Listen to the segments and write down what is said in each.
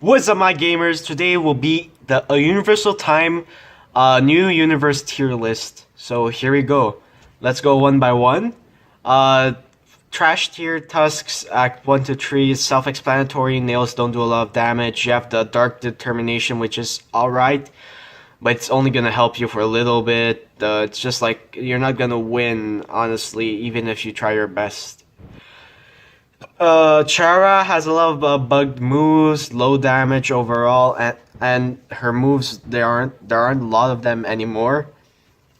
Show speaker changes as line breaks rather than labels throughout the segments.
What's up, my gamers? Today will be the Universal Time new universe tier list. So here we go. Let's go one by one. Trash tier, Tusks, Act 1 to 3 is self-explanatory. Nails don't do a lot of damage. You have the Dark Determination, which is alright, but it's only gonna help you for a little bit. It's just like you're not gonna win, honestly, even if you try your best. Chara has a lot of bugged moves, low damage overall, and her moves there aren't a lot of them anymore,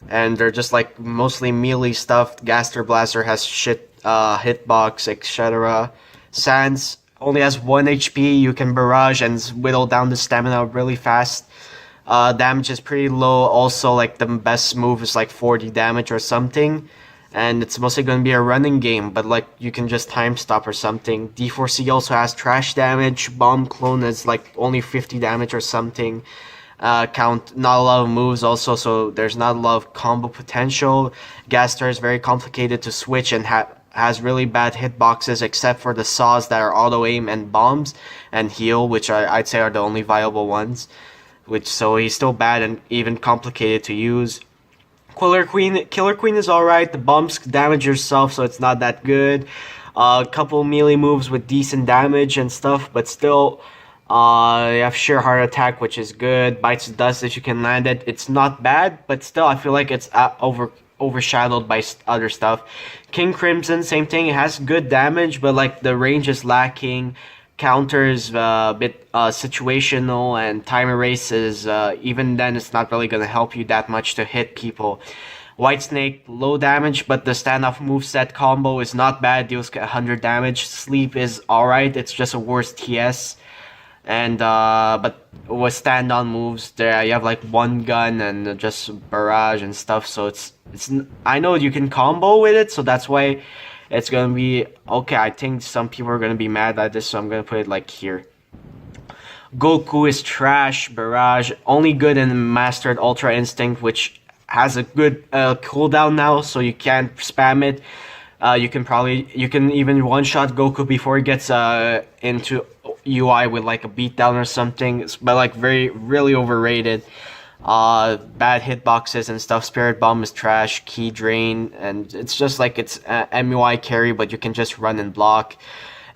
and they're just like mostly melee stuff. Gaster Blaster has shit hitbox, etc. Sans only has 1 HP. You can barrage and whittle down the stamina really fast. Damage is pretty low. Also, like the best move is like 40 damage or something. And it's mostly going to be a running game, but like you can just time stop or something. D4C also has trash damage. Bomb Clone is like only 50 damage or something. Count not a lot of moves also, so there's not a lot of combo potential. Gaster is very complicated to switch and has really bad hitboxes, except for the saws that are auto aim and bombs and heal, which I'd say are the only viable ones. So he's still bad and even complicated to use. Killer Queen is alright. The bombs damage yourself, so it's not that good. A couple melee moves with decent damage and stuff, but still, you have Sheer Heart Attack, which is good. Bites Dust if you can land it. It's not bad, but still, I feel like it's overshadowed by other stuff. King Crimson, same thing. It has good damage, but like the range is lacking. Counters a bit situational, and time erase is even then it's not really gonna help you that much to hit people. White Snake, low damage, but the standoff moveset combo is not bad, deals 100 damage. Sleep is alright, it's just a worse TS. And but with stand-on moves, there you have like one gun and just barrage and stuff. So it's I know you can combo with it, so that's why it's gonna be okay. I think some people are gonna be mad at this, so I'm gonna put it like here. Goku is trash. Barrage only good in Mastered Ultra Instinct, which has a good cooldown now, so you can't spam it. You can even one-shot Goku before he gets into UI with like a beatdown or something, but like really overrated. Bad hitboxes and stuff. Spirit Bomb is trash. Key Drain, and it's just like it's MUI carry, but you can just run and block.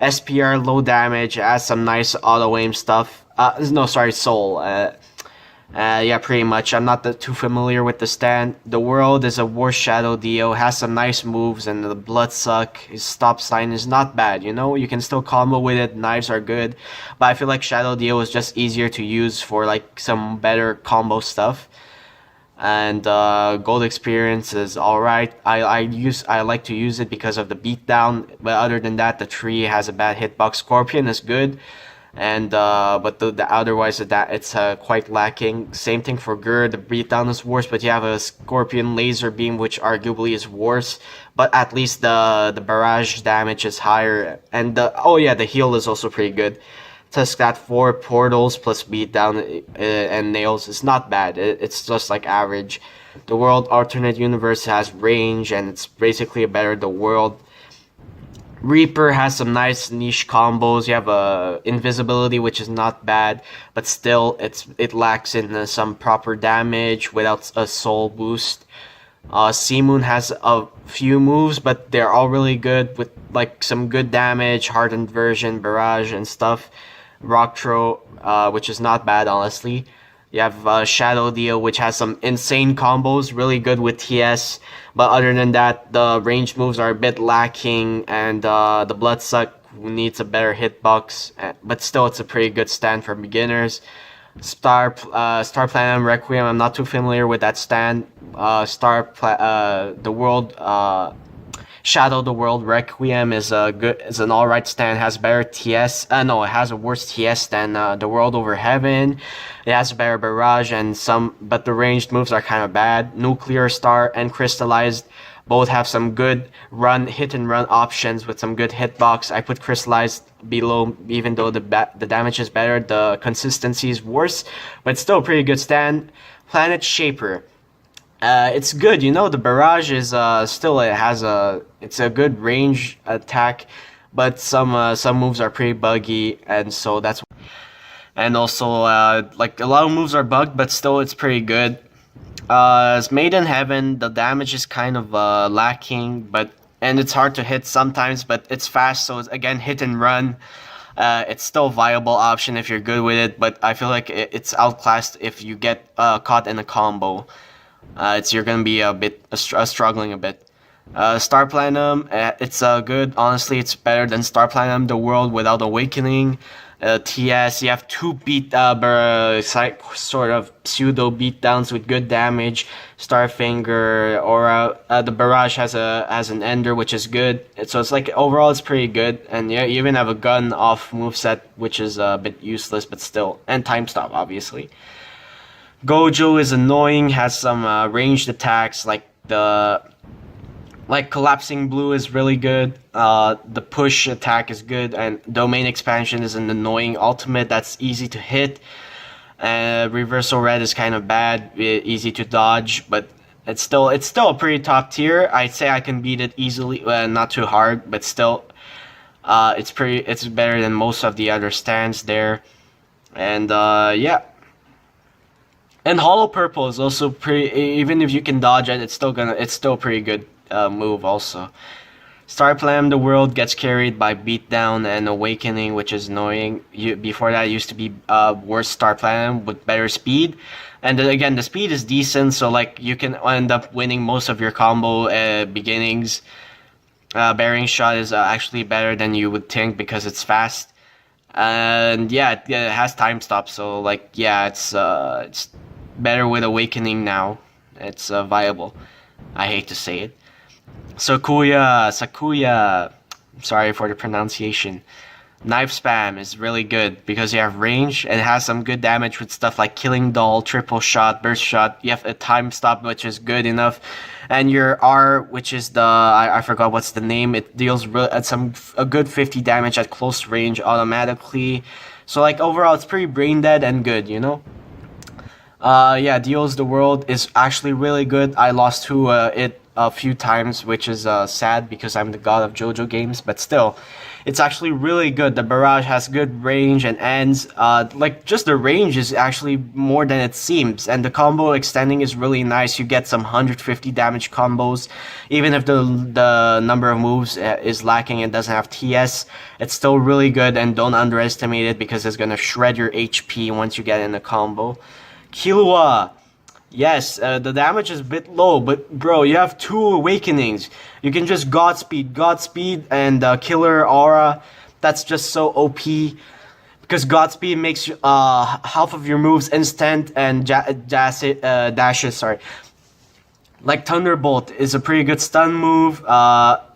SPR, low damage, has some nice auto aim stuff. No, sorry, Soul. Yeah, pretty much. I'm not too familiar with the stand. The World is a War Shadow Dio, has some nice moves, and the Bloodsuck, his stop sign is not bad, you know? You can still combo with it, knives are good, but I feel like Shadow Dio is just easier to use for like some better combo stuff. And Gold Experience is alright. I like to use it because of the beatdown, but other than that, the tree has a bad hitbox. Scorpion is good. And but otherwise it's quite lacking. Same thing for Gur. The beatdown is worse, but you have a Scorpion Laser Beam, which arguably is worse, but at least the barrage damage is higher, and the heal is also pretty good. Tusk got 4 portals plus beatdown and nails. It's not bad. It's just like average. The World Alternate Universe has range, and it's basically a better The World. Reaper has some nice niche combos. You have invisibility, which is not bad, but still it lacks in some proper damage without a soul boost. Sea Moon has a few moves, but they're all really good with like some good damage, hardened version, barrage and stuff. Rock Throw, which is not bad, honestly. You have Shadow Dio, which has some insane combos, really good with TS. But other than that, the ranged moves are a bit lacking, and the Bloodsuck needs a better hitbox. But still, it's a pretty good stand for beginners. Star Platinum Requiem, I'm not too familiar with that stand. The World Shadow the World Requiem is an alright stand, has better TS. No, it has a worse TS than the World Over Heaven. It has a better barrage and but the ranged moves are kind of bad. Nuclear Star and Crystallized both have some good hit and run options with some good hitbox. I put Crystallized below, even though the damage is better, the consistency is worse, but still a pretty good stand. Planet Shaper. It's good, you know. The barrage is still it's a good range attack, but some moves are pretty buggy, and so that's and also like a lot of moves are bugged, but still it's pretty good. As Made in Heaven, the damage is kind of lacking, and it's hard to hit sometimes, but it's fast, so it's, again, hit and run. It's still a viable option if you're good with it, but I feel like it's outclassed if you get caught in a combo. You're gonna be struggling a bit. Star Platinum, it's good. Honestly, it's better than Star Platinum, the world without awakening. TS, you have two sort of pseudo beatdowns with good damage. Starfinger, Aura, the Barrage has an Ender, which is good. So it's like overall it's pretty good, and yeah, you even have a gun off moveset, which is a bit useless, but still, and time stop obviously. Gojo is annoying, has some ranged attacks like Collapsing Blue is really good. The push attack is good, and Domain Expansion is an annoying ultimate that's easy to hit. Reversal Red is kind of bad, easy to dodge, but it's still a pretty top tier. I'd say I can beat it easily, not too hard, but still, it's better than most of the other stands there. And yeah. And Hollow Purple is also pretty. Even if you can dodge it, it's still pretty good move also. Star Platinum, the world gets carried by Beatdown and Awakening, which is annoying. Before that, it used to be worse Star Platinum with better speed. And then again, the speed is decent, so like you can end up winning most of your combo beginnings. Bearing Shot is actually better than you would think because it's fast. And yeah, it has time stop, so like yeah, it's better with Awakening now. It's viable. I hate to say it. Sakuya, sorry for the pronunciation. Knife Spam is really good because you have range and it has some good damage with stuff like Killing Doll, Triple Shot, Burst Shot. You have a time stop, which is good enough, and your R, which is I forgot what's the name. It deals a good 50 damage at close range automatically. So like overall, it's pretty brain dead and good, you know. Yeah, Deals the World is actually really good. I lost to it a few times, which is sad because I'm the god of JoJo games, but still, it's actually really good. The Barrage has good range and ends. Like, just the range is actually more than it seems, and the combo extending is really nice. You get some 150 damage combos, even if the number of moves is lacking and doesn't have TS. It's still really good, and don't underestimate it because it's gonna shred your HP once you get in a combo. Killua. Yes, the damage is a bit low, but bro, you have two awakenings. You can just Godspeed, and Killer Aura. That's just so OP. Because Godspeed makes half of your moves instant, and dashes, sorry. Like Thunderbolt is a pretty good stun move.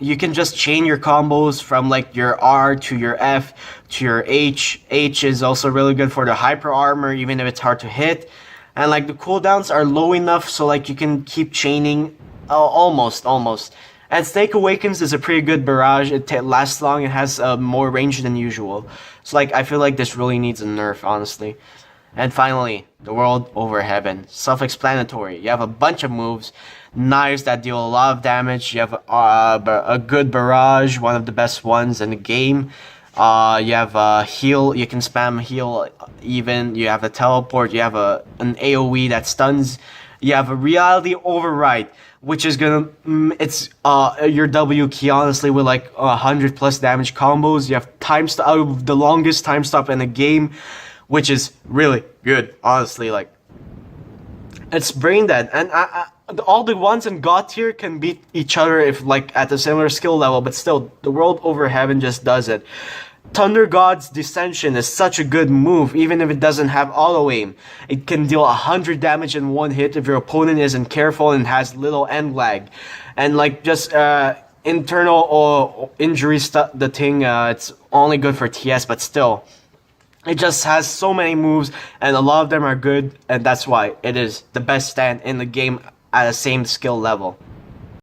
You can just chain your combos from like your R to your F to your H. H is also really good for the hyper armor, even if it's hard to hit. And like the cooldowns are low enough so like you can keep chaining almost. And Snake Awakens is a pretty good barrage. It lasts long. It has more range than usual. So like I feel like this really needs a nerf, honestly. And finally, the World Over Heaven. Self-explanatory. You have a bunch of moves, knives that deal a lot of damage. You have a good barrage, one of the best ones in the game. You have heal. You can spam heal even. You have a teleport. You have an AOE that stuns. You have a reality override, which is gonna it's your W key honestly with like 100+ damage combos. You have out of the longest time stop in the game, which is really good. Honestly, like it's brain dead, and all the ones in God tier can beat each other if like at a similar skill level, but still, the World Over Heaven just does it. Thunder God's Dissension is such a good move, even if it doesn't have auto aim. It can deal 100 damage in one hit if your opponent isn't careful and has little end lag. And like just internal or injury stuff, the thing, it's only good for TS, but still. It just has so many moves, and a lot of them are good, and that's why it is the best stand in the game at the same skill level.